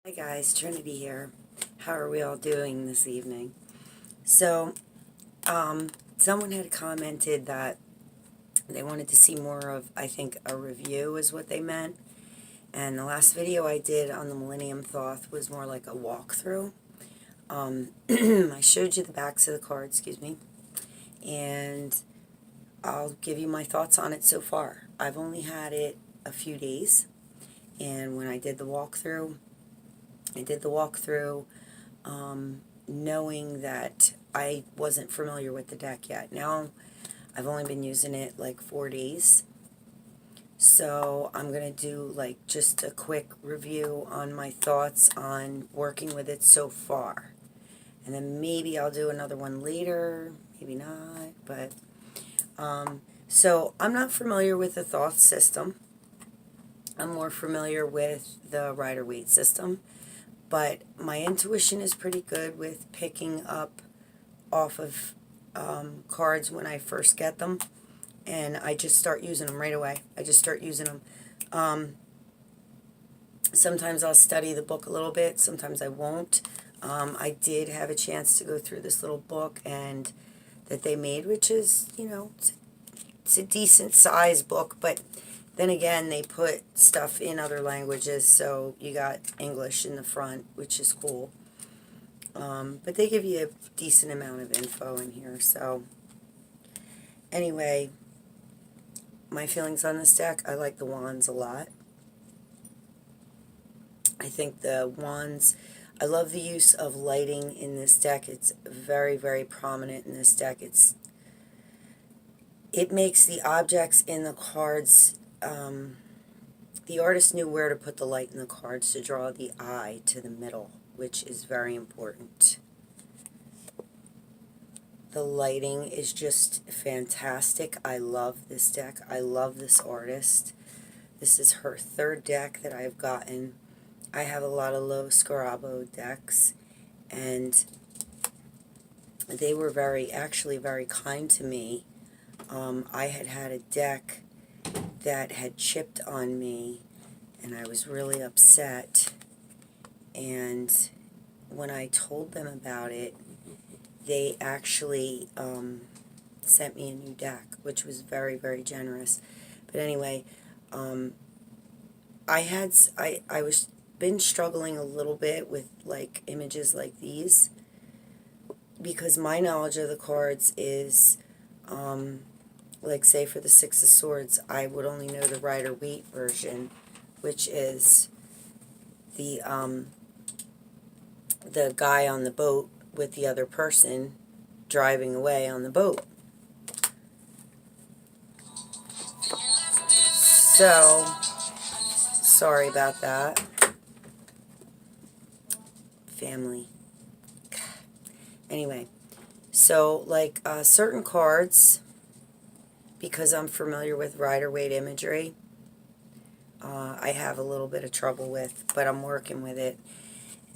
Hi guys, Trinity here. How are we all doing this evening? So, someone had commented that they wanted to see more of, I think, a review is what they meant. And the last video I did on the Millennium Thoth was more like a walkthrough. I showed you the backs of the cards, excuse me, and I'll give you my thoughts on it so far. I've only had it a few days, and when I did the walkthrough, knowing that I wasn't familiar with the deck yet. Now, I've only been using it like 4 days. So I'm going to do like just a quick review on my thoughts on working with it so far. And then maybe I'll do another one later, maybe not, but so I'm not familiar with the thoth system. I'm more familiar with the Rider-Waite system. But my intuition is pretty good with picking up off of cards when I first get them. And I just start using them right away. I just start using them. Sometimes I'll study the book a little bit. Sometimes I won't. I did have a chance to go through this little book and that they made, which is, you know, it's a decent size book, but then again, they put stuff in other languages, so you got English in the front, which is cool. But they give you a decent amount of info in here. So anyway, my feelings on this deck, I like the wands a lot. I think the wands, I love the use of lighting in this deck. It's very, very prominent in this deck. It makes the objects in the cards, the artist knew where to put the light in the cards to draw the eye to the middle, which is very important. The lighting is just fantastic. I love this deck. I love this artist. This is her third deck that I've gotten. I have a lot of low Scarabo decks, and they were actually very kind to me. I had a deck that had chipped on me, and I was really upset. And when I told them about it, they actually sent me a new deck, which was very, very generous. But anyway, I was been struggling a little bit with like images like these, because my knowledge of the cards is like, say, for the Six of Swords, I would only know the Rider-Waite version, which is the guy on the boat with the other person driving away on the boat. So, sorry about that. Family. Anyway, so, like, certain cards, because I'm familiar with Rider-Waite imagery, I have a little bit of trouble with, but I'm working with it.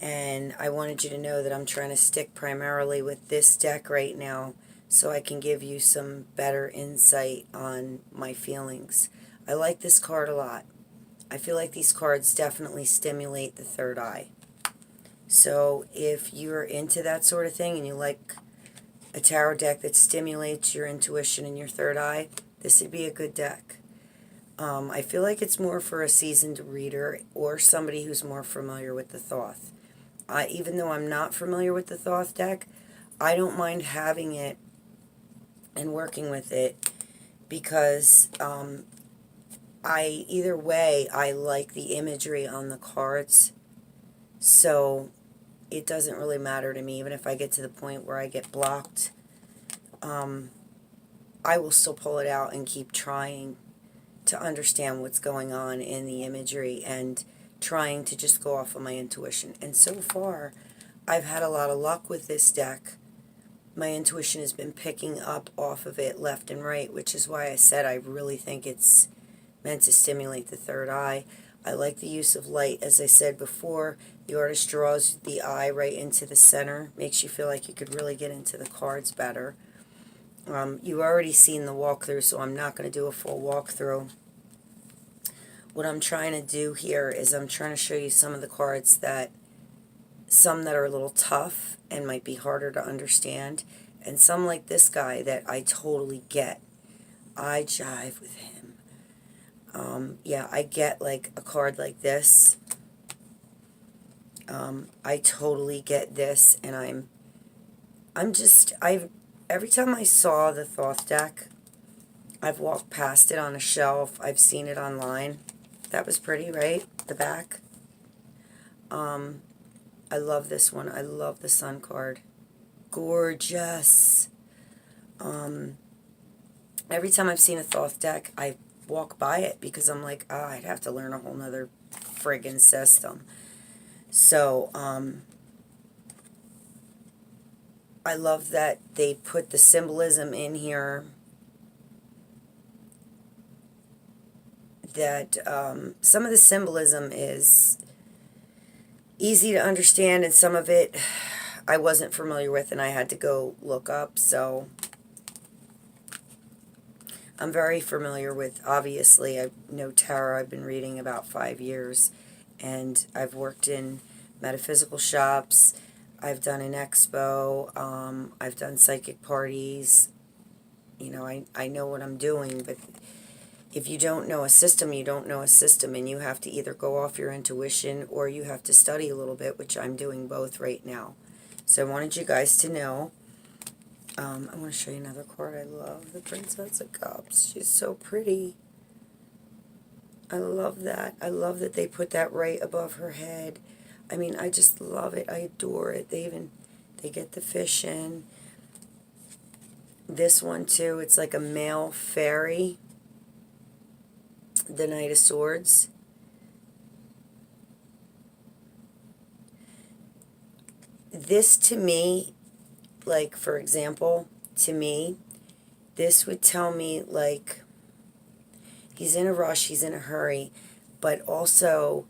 And I wanted you to know that I'm trying to stick primarily with this deck right now so I can give you some better insight on my feelings. I like this card a lot. I feel like these cards definitely stimulate the third eye. So if you're into that sort of thing and you like a tarot deck that stimulates your intuition and your third eye, this would be a good deck. I feel like it's more for a seasoned reader or somebody who's more familiar with the thoth. Even though I'm not familiar with the thoth deck, I don't mind having it and working with it, because either way, I like the imagery on the cards, so it doesn't really matter to me. Even if I get to the point where I get blocked, I will still pull it out and keep trying to understand what's going on in the imagery and trying to just go off of my intuition. And so far, I've had a lot of luck with this deck. My intuition has been picking up off of it left and right, which is why I said I really think it's meant to stimulate the third eye. I like the use of light. As I said before, the artist draws the eye right into the center, makes you feel like you could really get into the cards better. You've already seen the walkthrough, so I'm not going to do a full walkthrough. What I'm trying to do here is I'm trying to show you some of the cards that some that are a little tough and might be harder to understand, and some like this guy that I totally get. I jive with him. Yeah, I get like a card like this. I totally get this, and every time I saw the Thoth deck, I've walked past it on a shelf. I've seen it online. That was pretty, right? The back. I love this one. I love the Sun card. Gorgeous. Every time I've seen a Thoth deck, I walk by it because I'm like, I'd have to learn a whole nother friggin' system. So, I love that they put the symbolism in here. That some of the symbolism is easy to understand, and some of it I wasn't familiar with, and I had to go look up. So I'm very familiar with, obviously, I know tarot. I've been reading about 5 years, and I've worked in metaphysical shops. I've done an expo. I've done psychic parties. You know, I know what I'm doing, but if you don't know a system, you don't know a system, and you have to either go off your intuition or you have to study a little bit, which I'm doing both right now. So I wanted you guys to know. I want to show you another card. I love the Princess of Cups. She's so pretty. I love that. I love that they put that right above her head. I mean, I just love it. I adore it. They get the fish in. This one, too, it's like a male fairy. The Knight of Swords. This, to me, like, for example, to me, this would tell me, like, he's in a rush, he's in a hurry, but also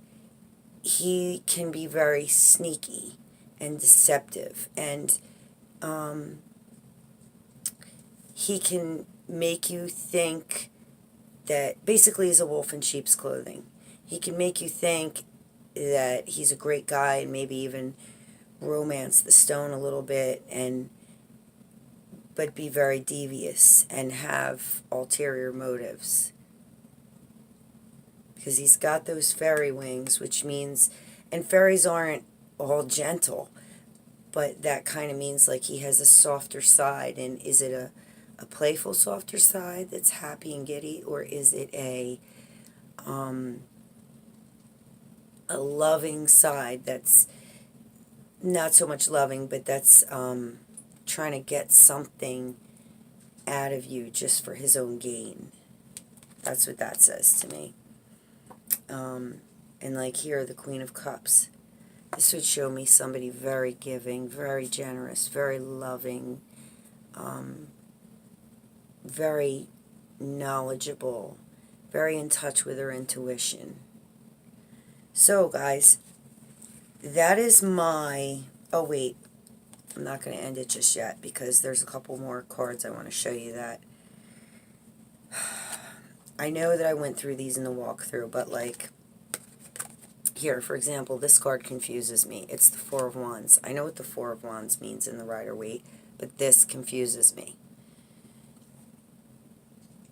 he can be very sneaky and deceptive, and he can make you think that basically he's a wolf in sheep's clothing. He can make you think that he's a great guy and maybe even romance the stone a little bit, but be very devious and have ulterior motives. Because he's got those fairy wings, which means, and fairies aren't all gentle, but that kind of means like he has a softer side. And is it a playful softer side that's happy and giddy, or is it a loving side that's not so much loving, but that's trying to get something out of you just for his own gain? That's what that says to me. And like here, the Queen of Cups. This would show me somebody very giving, very generous, very loving, very knowledgeable, very in touch with her intuition. So, guys, that is my... Oh, wait. I'm not going to end it just yet because there's a couple more cards I want to show you that... I know that I went through these in the walkthrough, but like... Here, for example, this card confuses me. It's the Four of Wands. I know what the Four of Wands means in the Rider-Waite, but this confuses me.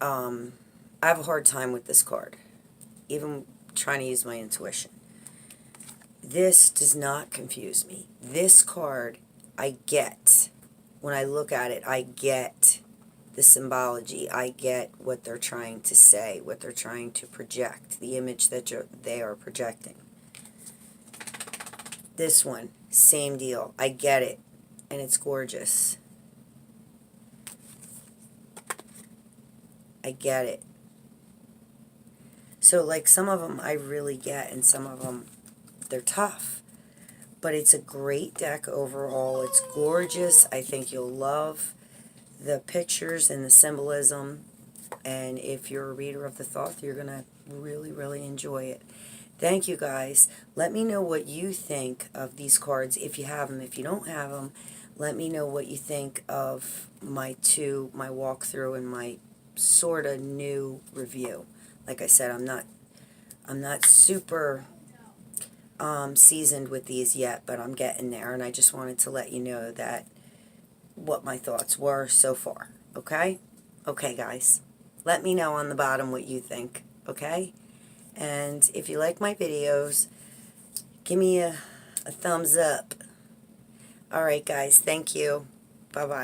I have a hard time with this card, even trying to use my intuition. This does not confuse me. This card, I get. When I look at it, I get the symbology. I get what they're trying to say, what they're trying to project, the image that they are projecting. This one, same deal. I get it, and it's gorgeous. I get it. So, like, some of them I really get, and some of them, they're tough. But it's a great deck overall. It's gorgeous. I think you'll love the pictures and the symbolism. And if you're a reader of the Thoth, you're going to really, really enjoy it. Thank you, guys. Let me know what you think of these cards if you have them. If you don't have them, let me know what you think of my walkthrough and my sort of new review. Like I said, I'm not super seasoned with these yet, but I'm getting there, and I just wanted to let you know that what my thoughts were so far, okay? Okay, guys. Let me know on the bottom what you think, okay? And if you like my videos, give me a thumbs up. Alright, guys. Thank you. Bye-bye.